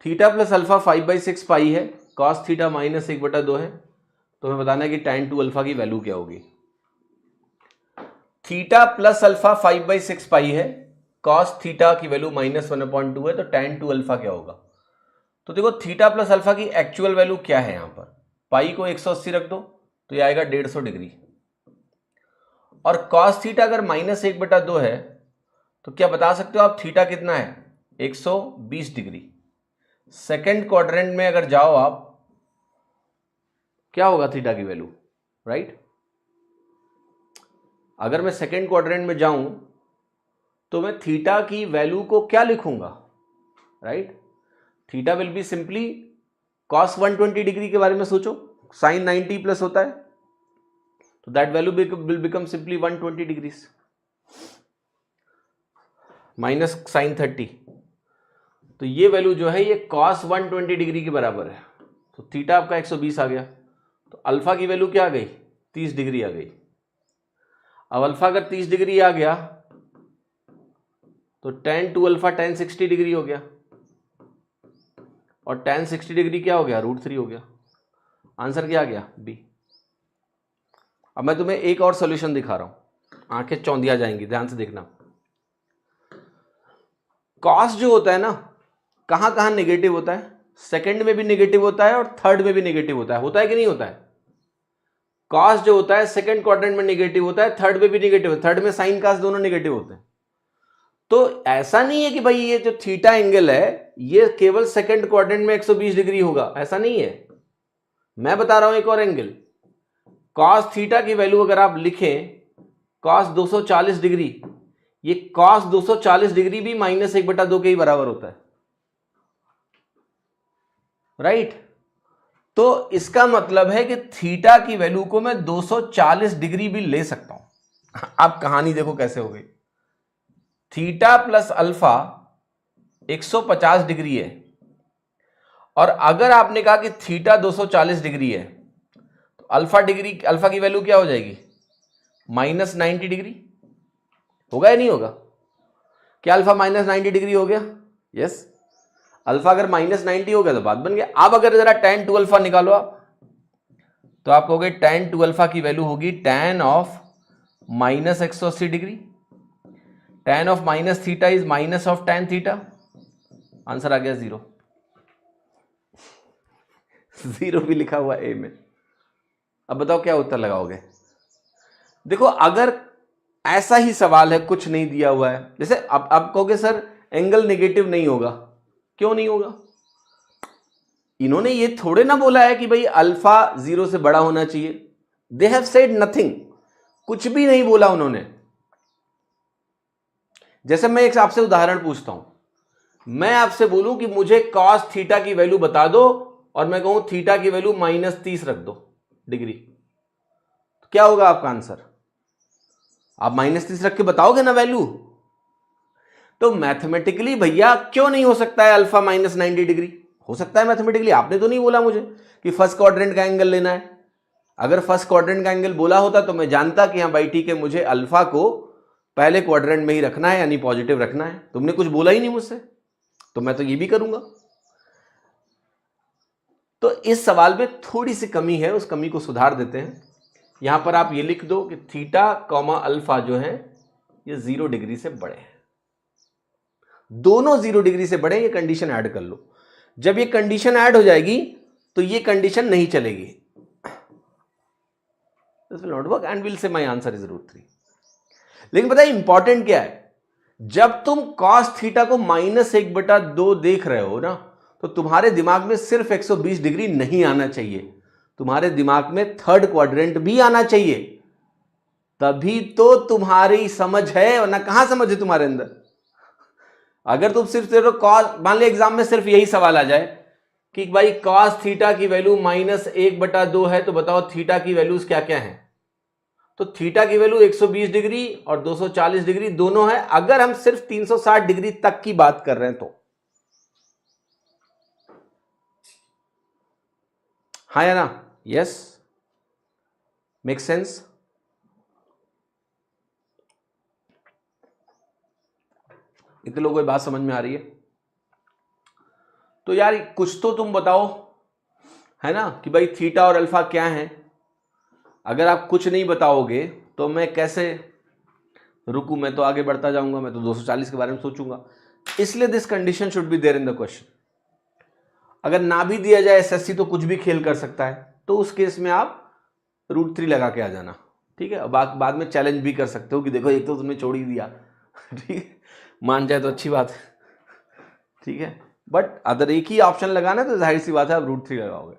Theta plus alpha 5/6 पाई है, cos theta minus 1/2 है, तो हमें बताना है कि tan 2 अल्फा की वैल्यू क्या होगी। थीटा प्लस अल्फा 5/6 पाई है, कॉस थीटा की वैल्यू -1/2 है, तो tan 2 अल्फा क्या होगा। तो देखो थीटा प्लस अल्फा की एक्चुअल वैल्यू क्या है, यहां पर पाई को 180 रख दो तो ये आएगा 150 डिग्री, और कॉस थीटा अगर -1/2 है तो क्या बता सकते हो आप थीटा कितना है, 120 डिग्री। सेकेंड क्वाड्रेंट में अगर जाओ आप, क्या होगा थीटा की वैल्यू, राइट। अगर मैं सेकेंड क्वाड्रेंट में जाऊं तो मैं थीटा की वैल्यू को क्या लिखूंगा, right. Theta will be simply cos 120 degree के बारे में सोचो, साइन 90 प्लस होता है, तो that value will become simply 120 degrees minus sine 30, तो ये वैल्यू जो है ये कॉस 120 डिग्री के बराबर है। तो थीटा आपका 120 आ गया, तो अल्फा की वैल्यू क्या आ गई, 30 डिग्री आ गई। अब अल्फा अगर 30 डिग्री आ गया तो tan 2 अल्फा tan 60 डिग्री हो गया, और tan 60 डिग्री क्या हो गया, √3 हो गया। आंसर क्या आ गया, बी। अब मैं तुम्हें एक और सॉल्यूशन दिखा रहा हूं, आंखें चौंधिया जाएंगी, ध्यान से देखना। कॉस जो होता है ना, कहां कहां नेगेटिव होता है, सेकंड में भी नेगेटिव होता है और थर्ड में भी नेगेटिव होता है कि नहीं होता है। कॉस जो होता है सेकंड क्वाड्रेंट में नेगेटिव होता है, थर्ड में भी नेगेटिव होता है, थर्ड में साइन कॉस दोनों नेगेटिव होते हैं। तो ऐसा नहीं है कि भाई ये जो थीटा एंगल है ये केवल सेकंड क्वाड्रेंट में 120 डिग्री होगा, ऐसा नहीं है। मैं बता रहा हूं एक और एंगल, कॉस थीटा की वैल्यू अगर आप लिखें कॉस 240 डिग्री, ये कॉस 240 डिग्री भी -1/2 के ही बराबर होता है, राइट। तो इसका मतलब है कि थीटा की वैल्यू को मैं 240 डिग्री भी ले सकता हूं। अब कहानी देखो कैसे हो गई, थीटा प्लस अल्फा 150 डिग्री है, और अगर आपने कहा कि थीटा 240 डिग्री है तो अल्फा की वैल्यू क्या हो जाएगी, -90 डिग्री। होगा या नहीं होगा, क्या अल्फा -90 डिग्री हो गया, यस। अल्फा अगर -90 हो गया तो बात बन गया। अब अगर जरा tan 2 अल्फा निकालो आप, तो आप कहोगे tan 2 अल्फा की वैल्यू होगी tan of -180 degree, tan of minus theta is minus of tan theta. Answer आ गया 0। 0 भी लिखा हुआ ए में। अब बताओ क्या उत्तर लगाओगे। देखो अगर ऐसा ही सवाल है, कुछ नहीं दिया हुआ है, जैसे अब कहोगे सर एंगल नेगेटिव नहीं होगा, क्यों नहीं होगा। इन्होंने ये थोड़े ना बोला है कि भाई अल्फा 0 से बड़ा होना चाहिए, दे हैव सेड नथिंग, कुछ भी नहीं बोला उन्होंने। जैसे मैं एक आपसे उदाहरण पूछता हूं, मैं आपसे बोलूं कि मुझे कॉस थीटा की वैल्यू बता दो, और मैं कहूं थीटा की वैल्यू -30 रख दो डिग्री, तो क्या होगा आपका आंसर, आप -30 रख के बताओगे ना वैल्यू। तो मैथमेटिकली भैया क्यों नहीं हो सकता है अल्फा -90 डिग्री, हो सकता है मैथमेटिकली। आपने तो नहीं बोला मुझे कि फर्स्ट क्वाड्रेंट का एंगल लेना है, अगर फर्स्ट क्वाड्रेंट का एंगल बोला होता तो मैं जानता कि हाँ भाई ठीक है, मुझे अल्फा को पहले क्वाड्रेंट में ही रखना है, यानी पॉजिटिव रखना है। तुमने कुछ बोला ही नहीं मुझसे, तो मैं तो ये भी करूंगा। तो इस सवाल में थोड़ी सी कमी है, उस कमी को सुधार देते हैं। यहां पर आप ये लिख दो कि थीटा कॉमा अल्फा जो है ये 0 डिग्री से बड़े हैं, दोनों 0 डिग्री से बड़े, ये कंडीशन ऐड कर लो। जब ये कंडीशन ऐड हो जाएगी तो ये कंडीशन नहीं चलेगी, this will not work and will say my answer is √3। लेकिन पता है इंपॉर्टेंट क्या है, जब तुम cos थीटा को -1/2 देख रहे हो ना, तो तुम्हारे दिमाग में सिर्फ 120 डिग्री नहीं आना चाहिए, तुम्हारे दिमाग में थर्ड क्वाड्रेंट भी आना चाहिए, तभी तो तुम्हारी समझ है, वरना कहां समझ है तुम्हारे अंदर। अगर तुम सिर्फ कॉस, मान लो एग्जाम में सिर्फ यही सवाल आ जाए कि भाई cos थीटा की वैल्यू -1/2 है, तो बताओ थीटा की वैल्यूज क्या क्या है, तो थीटा की वैल्यू 120 डिग्री और 240 डिग्री दोनों है, अगर हम सिर्फ 360 डिग्री तक की बात कर रहे हैं तो। हाँ या ना, यस, मेक सेंस। इतने लोगों को बात समझ में आ रही है। तो यार कुछ तो तुम बताओ, है ना, कि भाई थीटा और अल्फा क्या है। अगर आप कुछ नहीं बताओगे तो मैं कैसे रुकूं, मैं तो आगे बढ़ता जाऊंगा, मैं तो 240 के बारे में सोचूंगा। इसलिए this condition should be there in the question. अगर ना भी दिया जाए एसएससी तो कुछ भी खेल कर सकता है, तो उस केस में आप √3 लगा के आ जाना, ठीक है। बाद में चैलेंज भी कर सकते हो कि देखो एक तो तुमने छोड़ ही दिया, ठीक है, मान जाए तो अच्छी बात है, ठीक है। बट अगर एक ही ऑप्शन लगाना है तो जाहिर सी बात है आप √3 लगाओगे।